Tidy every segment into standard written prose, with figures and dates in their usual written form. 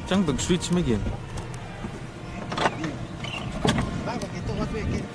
Chẳng từng switch mấy game. Bakit ito what we again?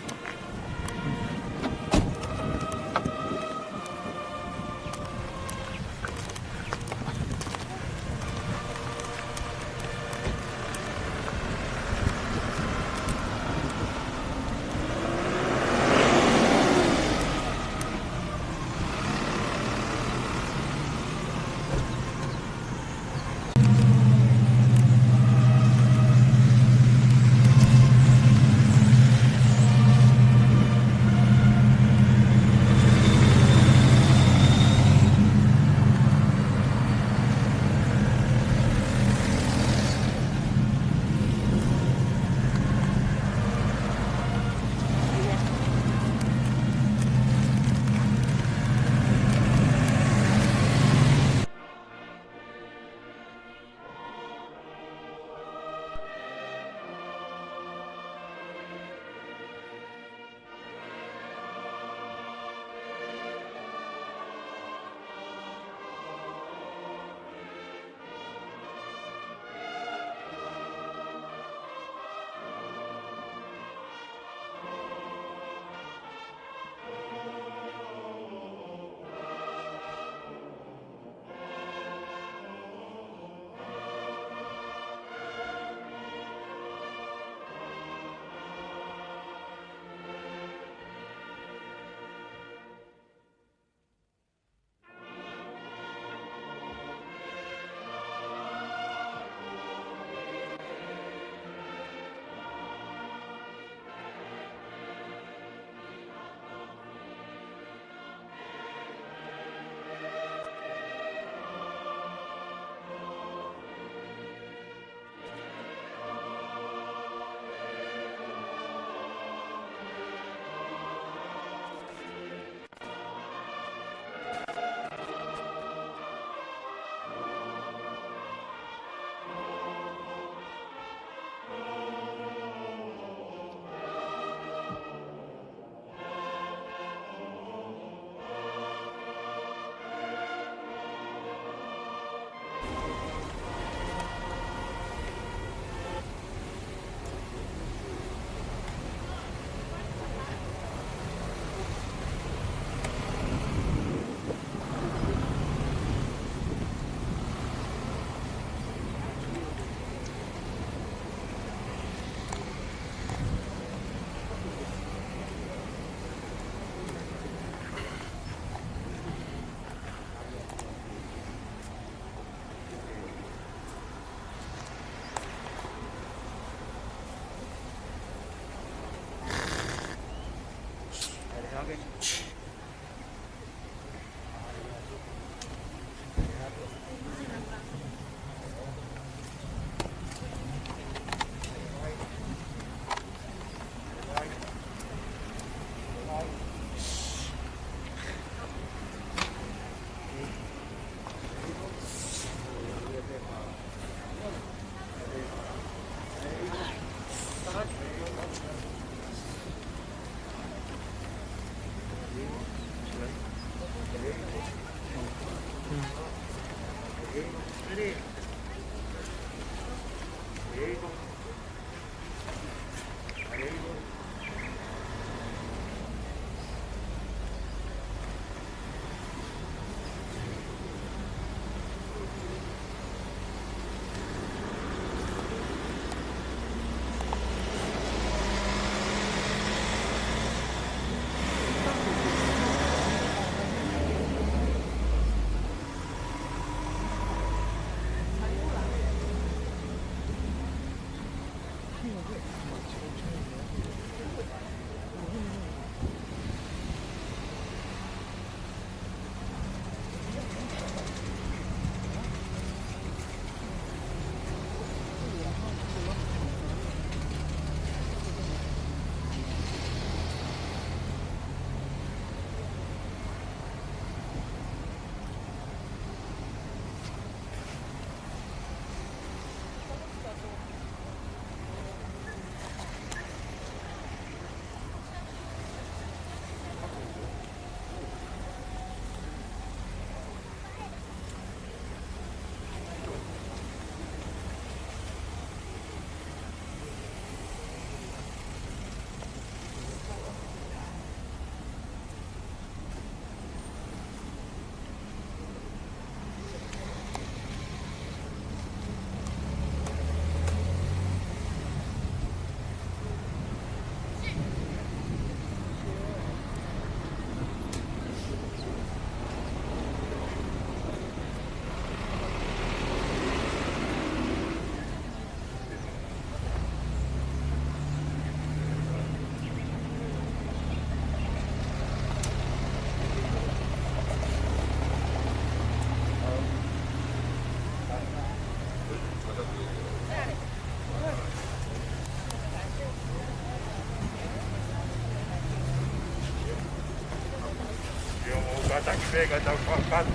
taki vega tau whakatu.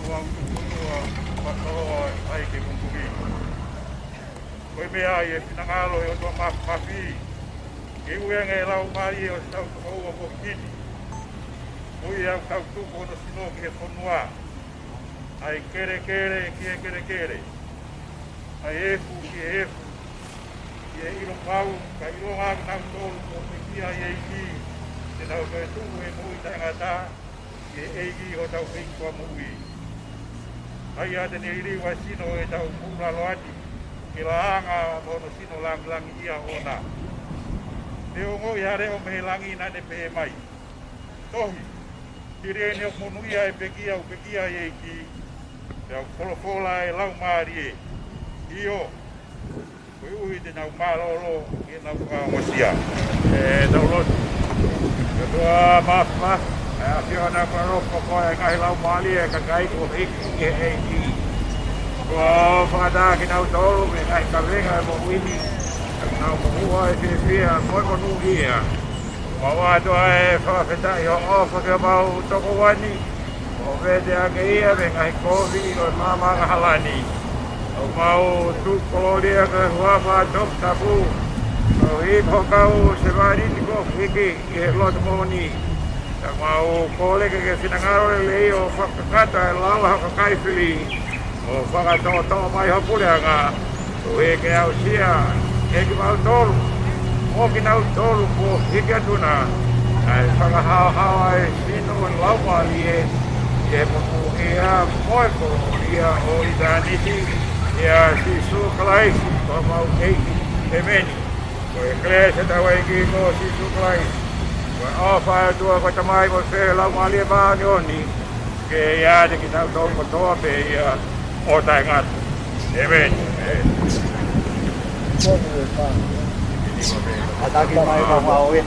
Ua utukunua whakaroa ai ke kumpuki. Koe mea i e pinangalo e o tua mafi. Ke uenga e lau mai e o tau tukaua po kini. Ui au tau tuku o no sino ki e whanua. Ai kere kere ki e kere kere. Ai efu ki e efu. Ki e ilo pau, ka ilo ngāku nau tolu o me kia i eiki. Te nau koe tuku e mui tangata. Ki e eiki o tau whikua mui. Ai a tene iri wa sino e tau pura loati. Ki la anga mono sino langi ia ona. Te ongo i hare o mehe langi nane pehe mai. Tohi. Tiri ene o monu ia e pekia u pekia i eiki. Te au kolokola e lau maari e. Io. Koe uhi te nau maroro e nau masia. Tau lotu. Te tua mafa. A whiona paroko koe ngahi lau maali e kakai o hiki e eiki. Kua whakataki nau tolu me ngahi kawenga e mo wini. Nau mohua e te whia koe monu hia. Mawatoa e whakawhetai o ofa ke mau toko wani. O vete ake ia me ngahi kovi o mamanga halani. O mau tukoloria ka huama top tapu. O hipo kau se mariti ko hiki e lotu moni. Ta mau kole ke sinangaro le lei o whakakata e lawa haka kaifili. O whakatoto mai hapureanga. O eke au sia. Eke mau tolu. Moki nau tolu po hiki atuna. Ai whakahau e sino e laupali e. E moku ia moeko ia o itaniti. Ia si su kalaisi. Ko mau keiki e meni. Ko e klese tau eiki ko si su kalaisi. Ko ofa e tua ko tamai ko se laupali e maani oni. Ke ia te ki tau tolu ko toa pe ia o tai ngatu. E meni. Ataki mai ka mau e.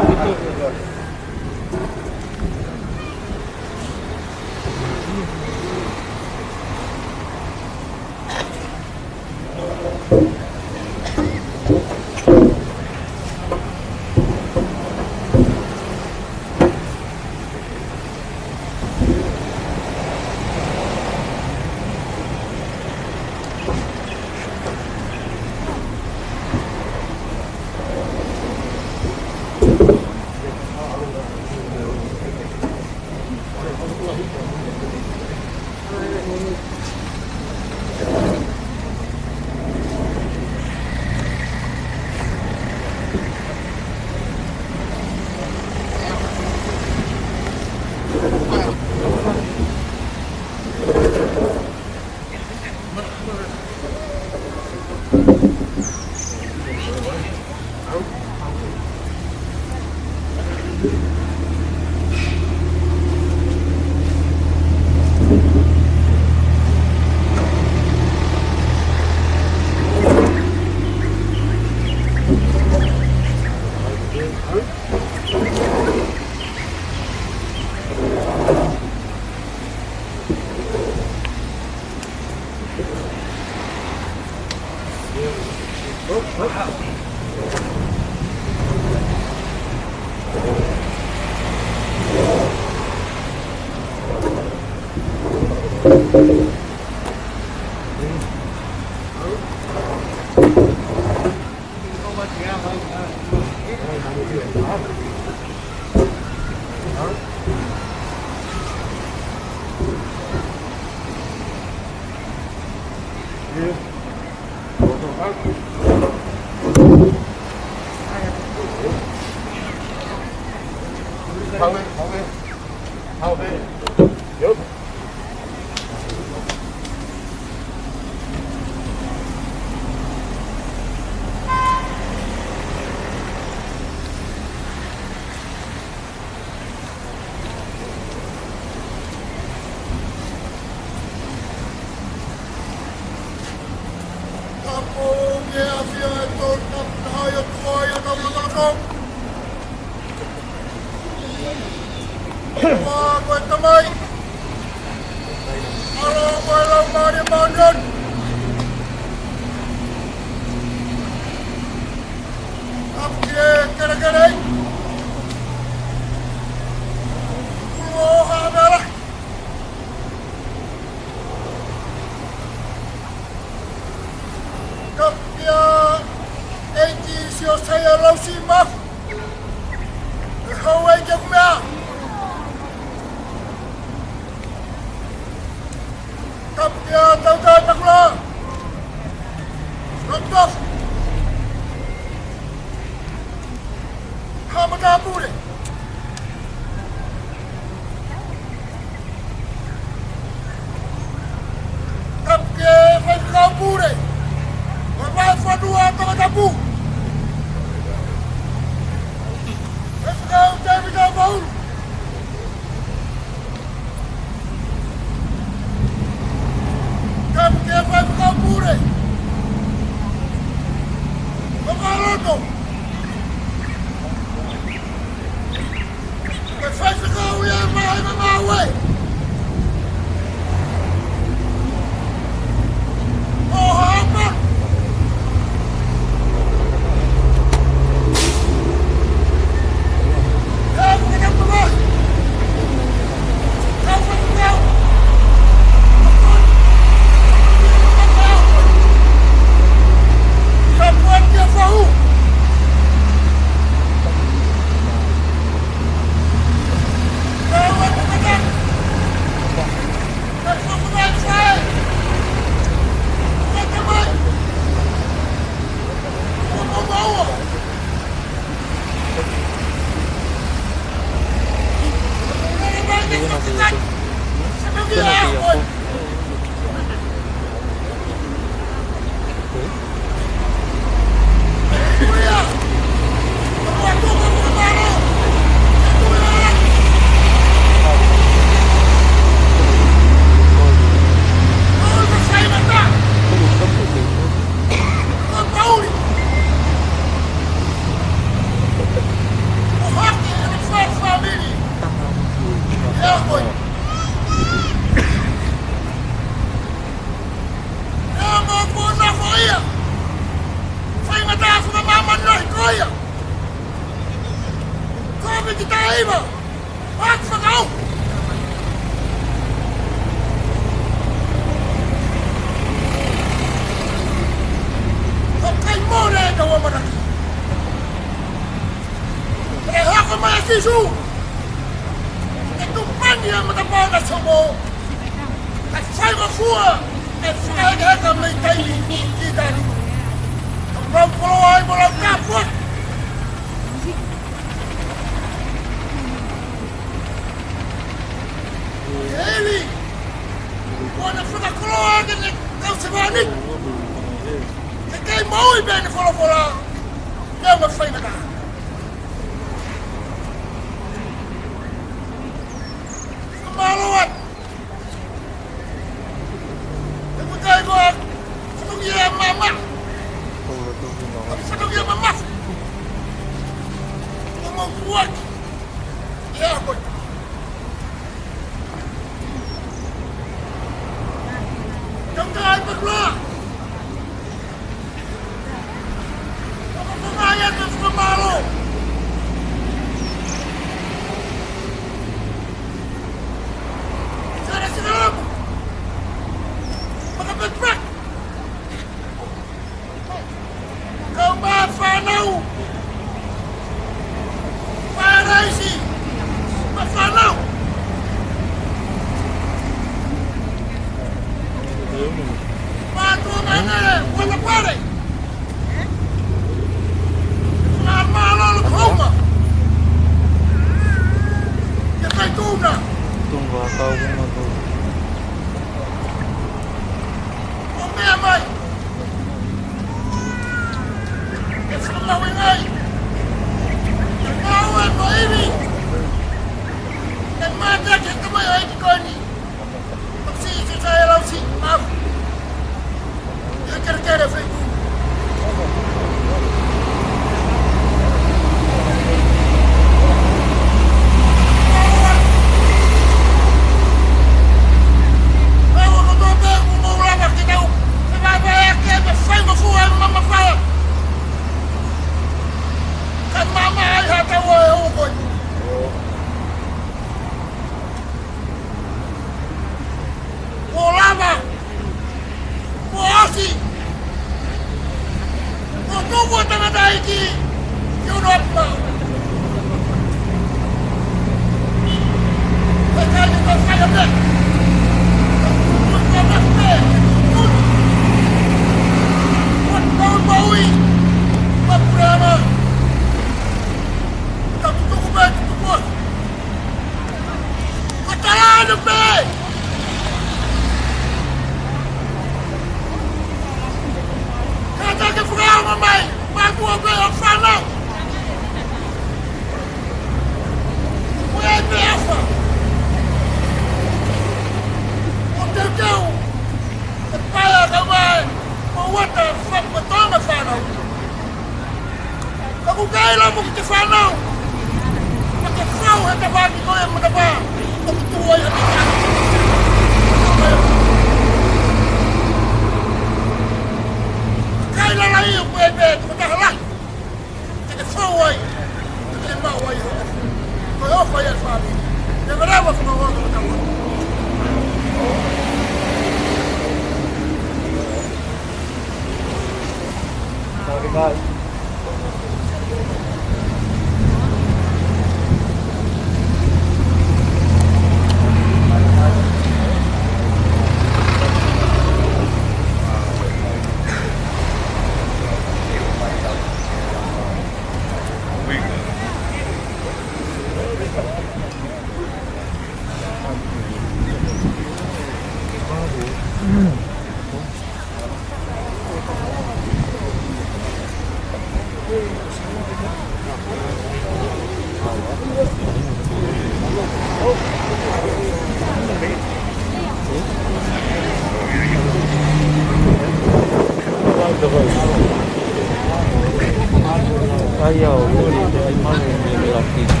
Ayaw ko dito ay marunong TV.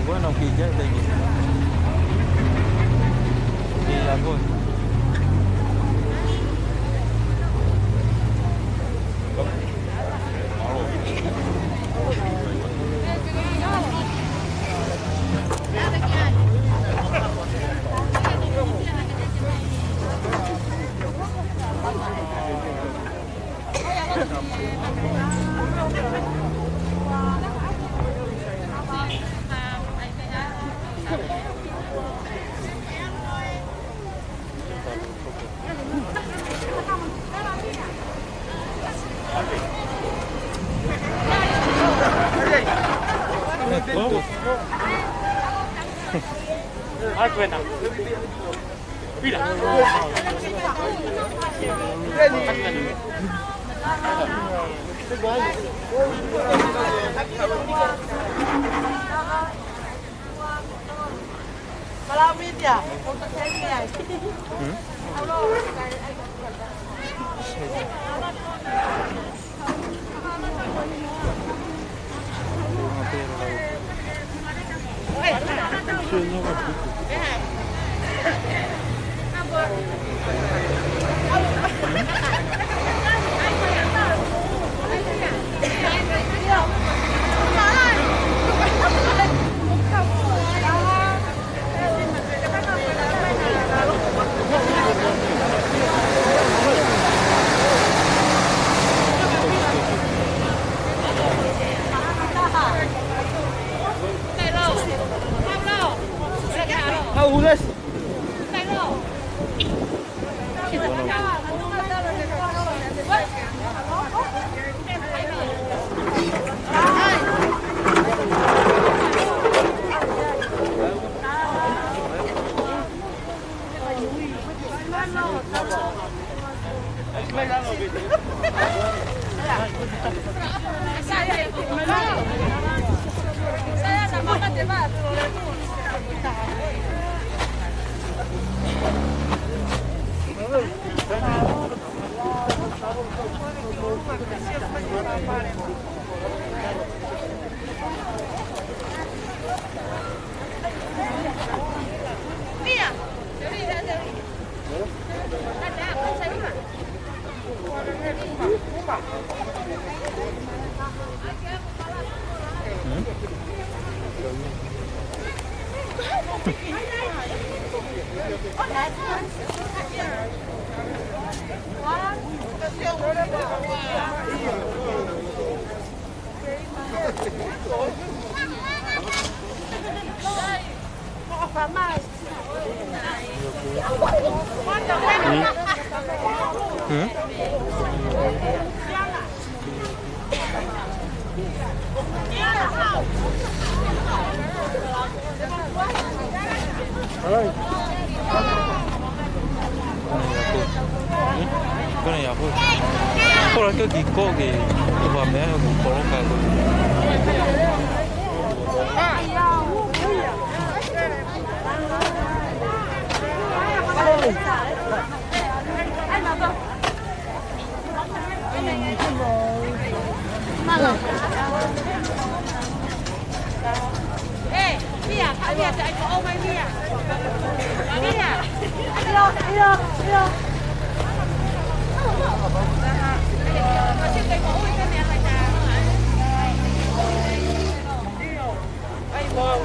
Bueno, pijak lagi. Iya, bos. Malamit ya, untuk saya ya. ules. Cái này thôi. Cô là cái gì cô thì bà mẹ cũng có cả rồi. Ê, Bia, thả Bia cho anh có ôm anh Bia. Bia, đi đâu, đi đâu, đi đâu. Nó chưa thấy có ôi cái này là nhà không hả? Ây bồ.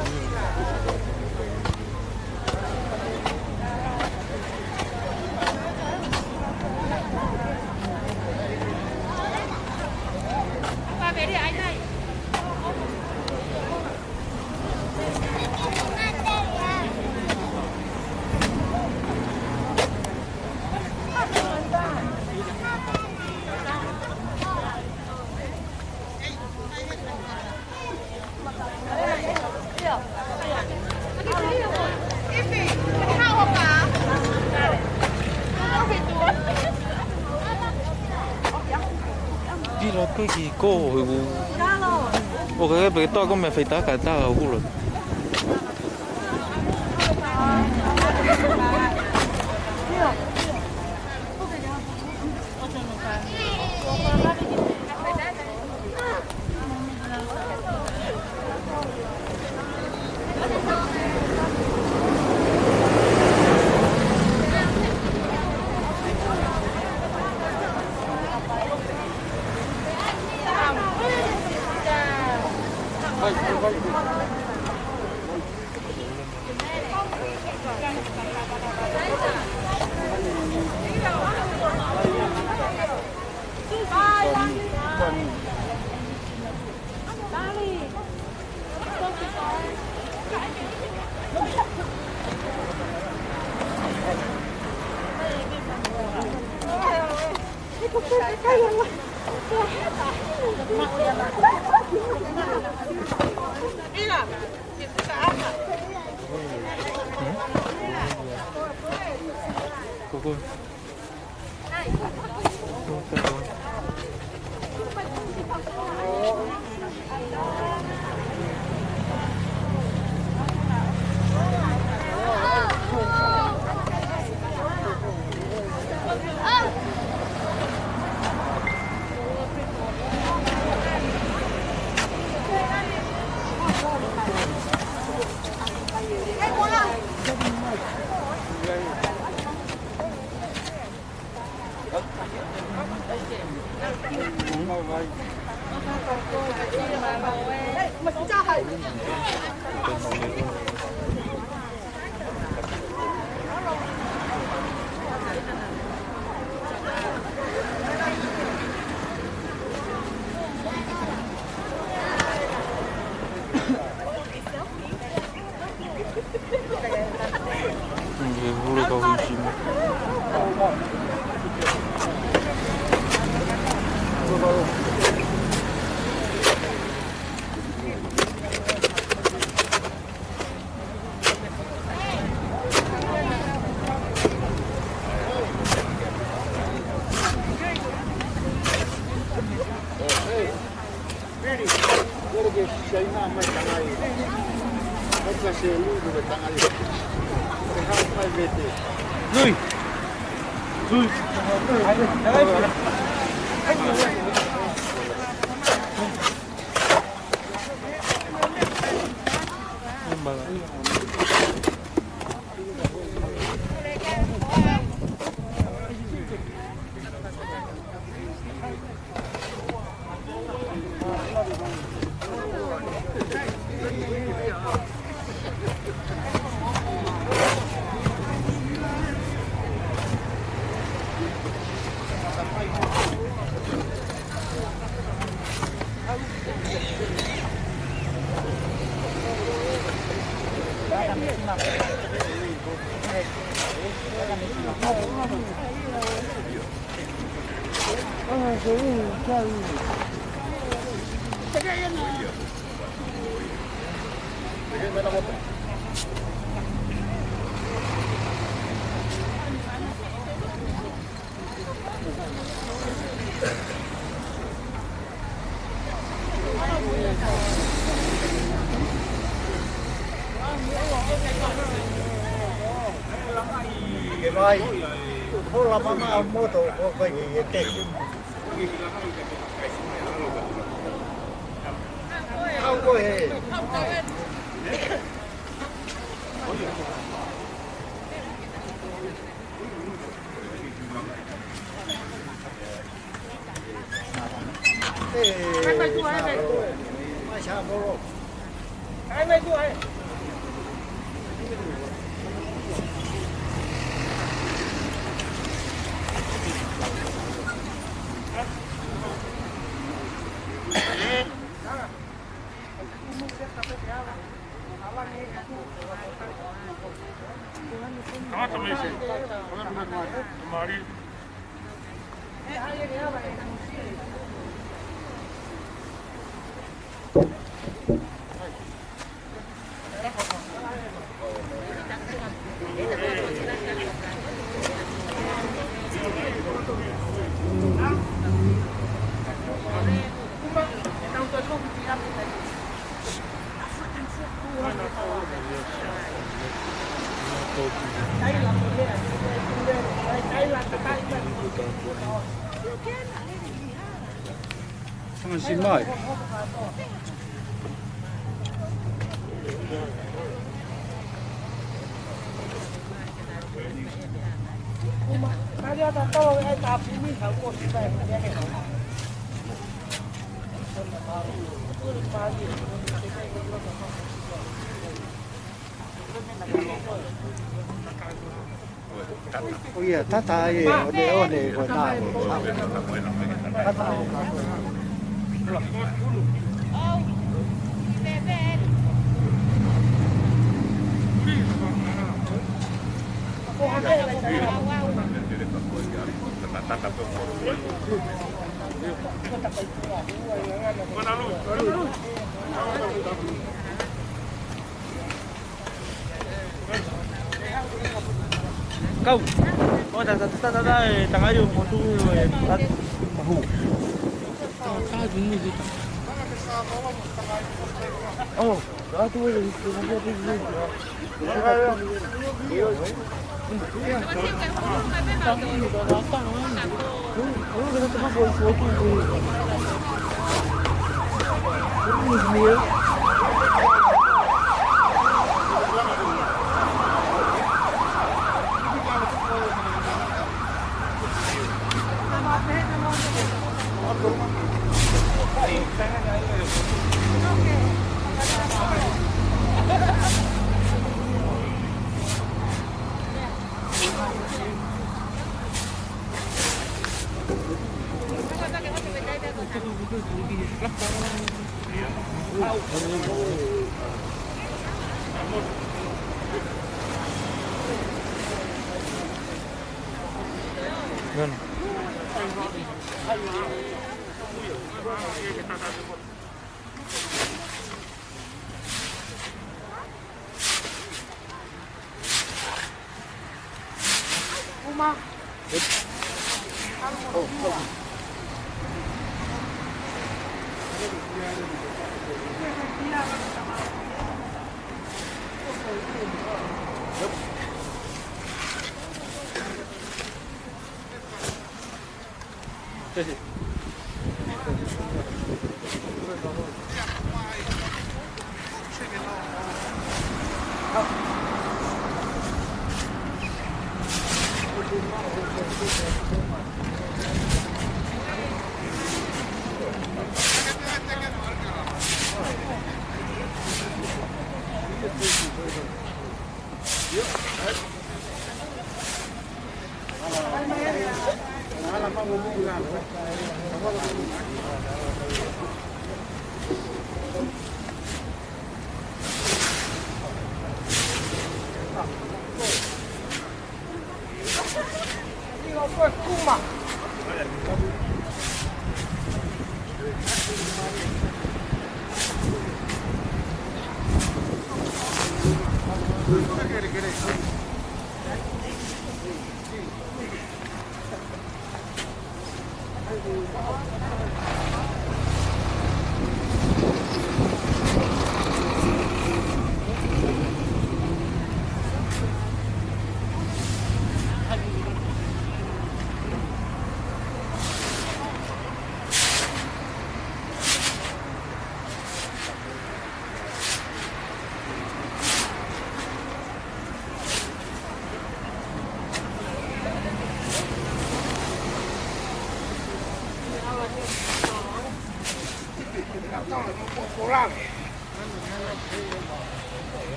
Ba về đi anh ơi. Đi là cái gì cô hồi vụ. Ồ cái bề to con mẹ phải tá cả ta ở vụ rồi. Cô. Lui. Lui. Vai, pulla mama moto koko yete. Auko he. Hai mai tu hai. Mai cha bolo. Hai mai tu hai. Kama tumeishi. Tumari. Không xin mời. Ôi ta ta gì ở đây của ta. Ta ta. Câu. Ôi ta tang ayo mo tu mahu. Ta jung ni kita. Oh, dah tu ni kita ni. Ngân. Uma. 谢谢。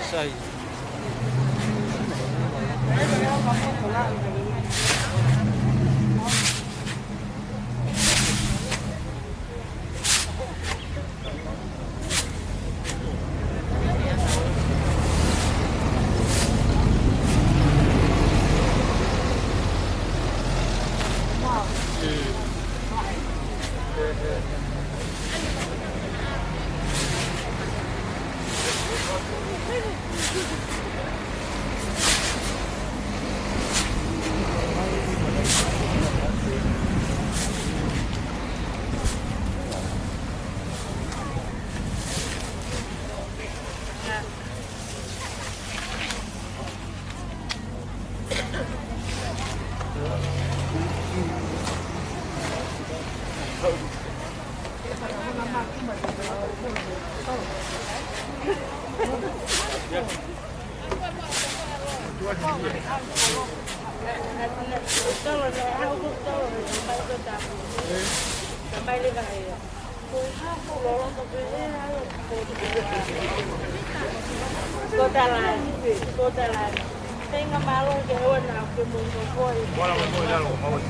Sai. Tenga malo que bueno que mundo foi. Bueno, me voy a algo, vamos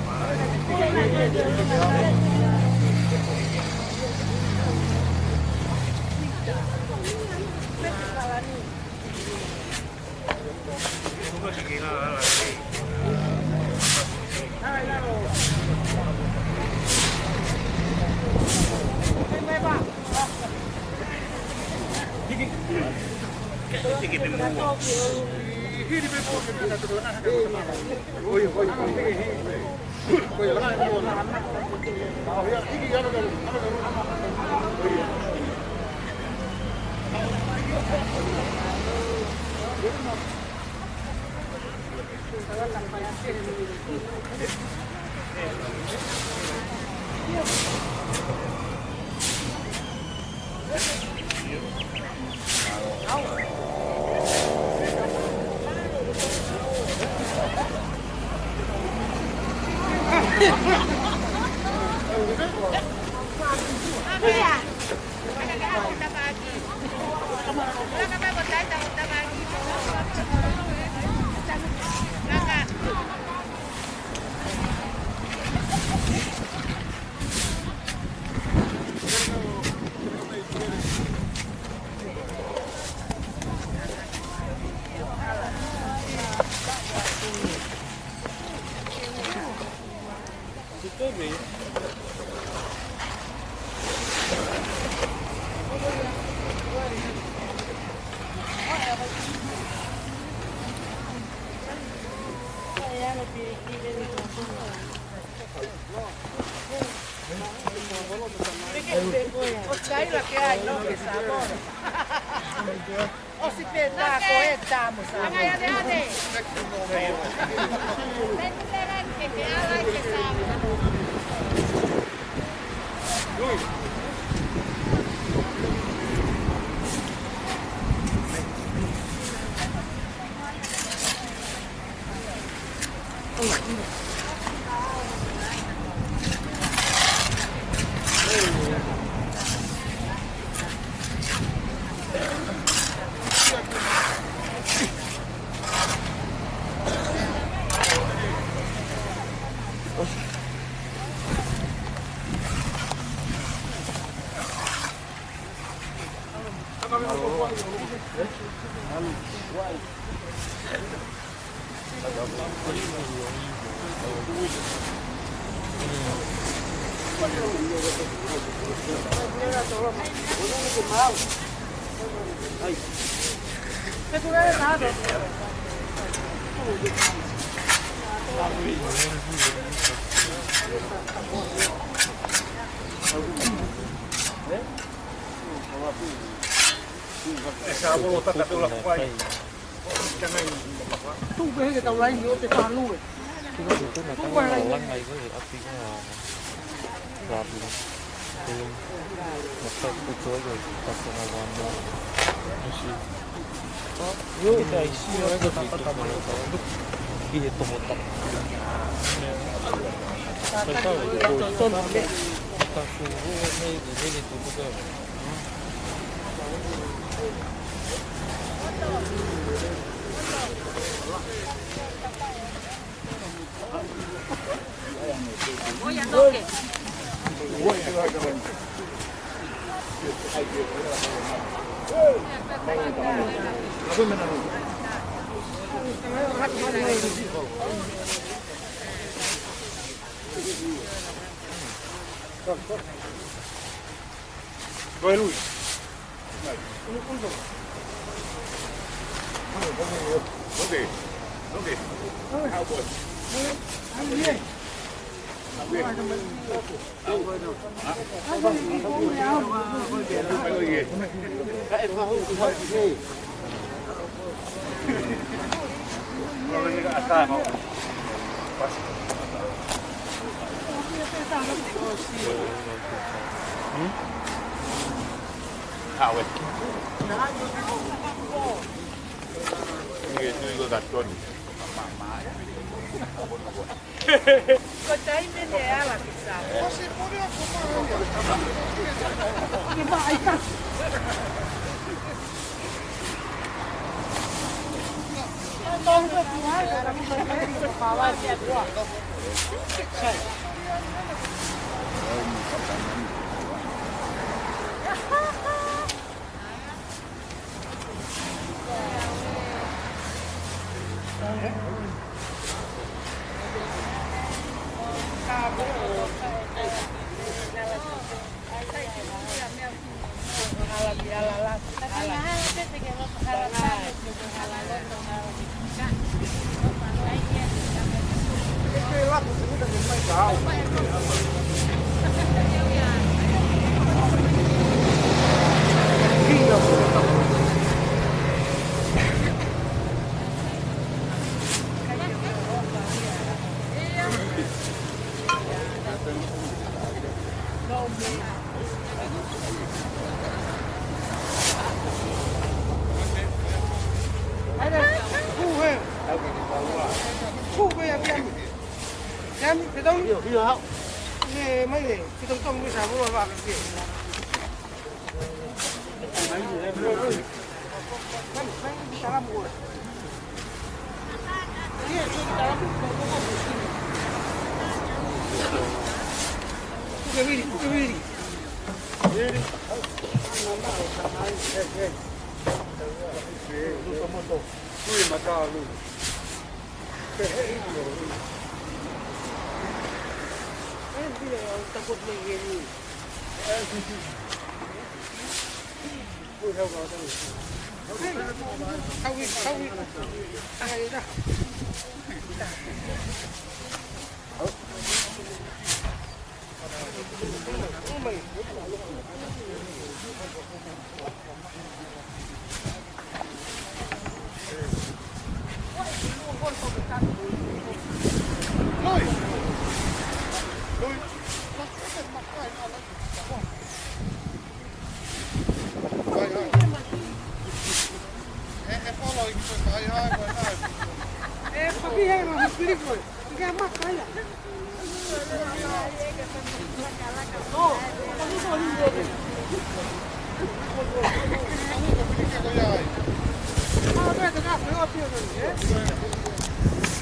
Oscar, la que hay, no, que sabor. Ospitella coetta musa. Ade. Que habla y que sabe. Tu về cái tàu lấy nhiều cái toàn luôn. Tức là các cái đầu lăng này có thể áp tính là làm gì thì một phần của chuối rồi ta sẽ là hoàn toàn như thế này xí nó có bị tụt một lúc khi tụt một tập tại sao lại tụt ta xuống này thì nên tụt cái Voy a toque. Rồi lui. Okay. How good? I거 đặt con. Có cháy bên để là thịt xào. Cái bãi ta. Con cái quá là cái phá lại đẹp quá. Em cái đông nhiều không? Nghe mấy cái đông đông cái sao mà vào cái gì? papi hai mah pilih kau. Tiga mak kaya. Oh, kamu tahu ni dia. Ah, dia tengah berapa ni?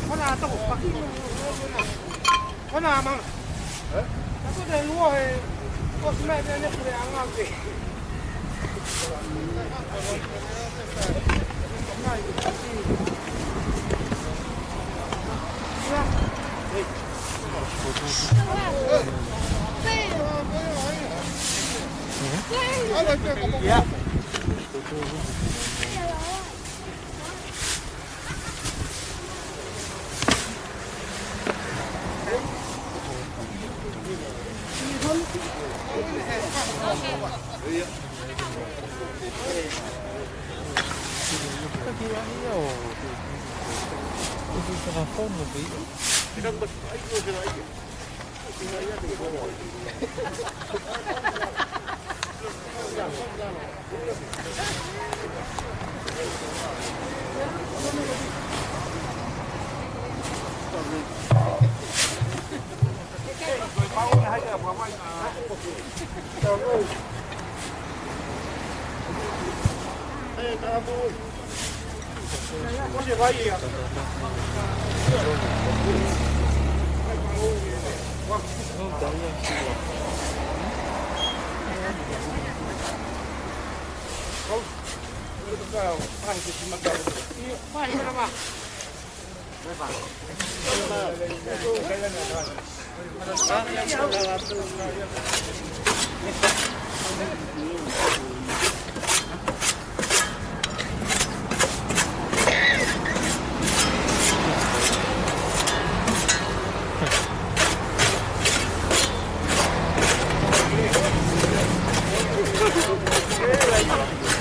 Mana tahu pakai mana mang? Aku dah luar kau semai dia ni boleh anggap ni. Ya.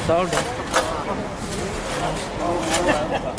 Sao dah?